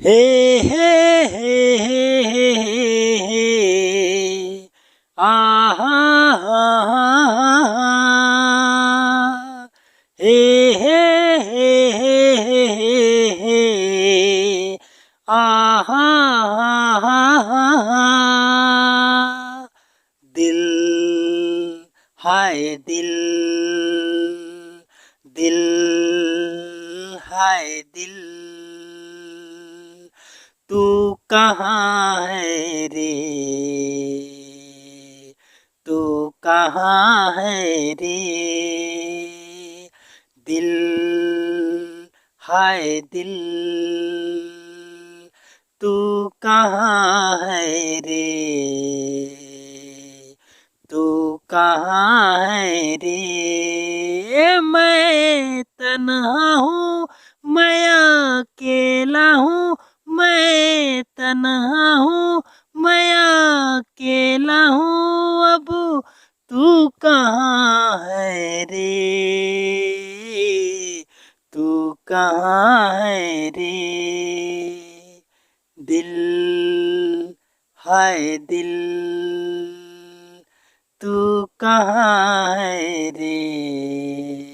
हे हे हे हे हे हे आ हा हा हा हे हे हे हे हे हे आ हा हा हा दिल हाय दिल दिल हाय दिल तू कहाँ है रे तू कहाँ है रे दिल हाय दिल तू कहाँ है रे तू कहाँ है रे मैं तन्हा हूँ मैं अकेला हूँ मैं तन्हा हूँ मैं अकेला हूँ अब तू कहाँ है रे तू कहाँ है रे दिल हाय दिल तू कहाँ है रे।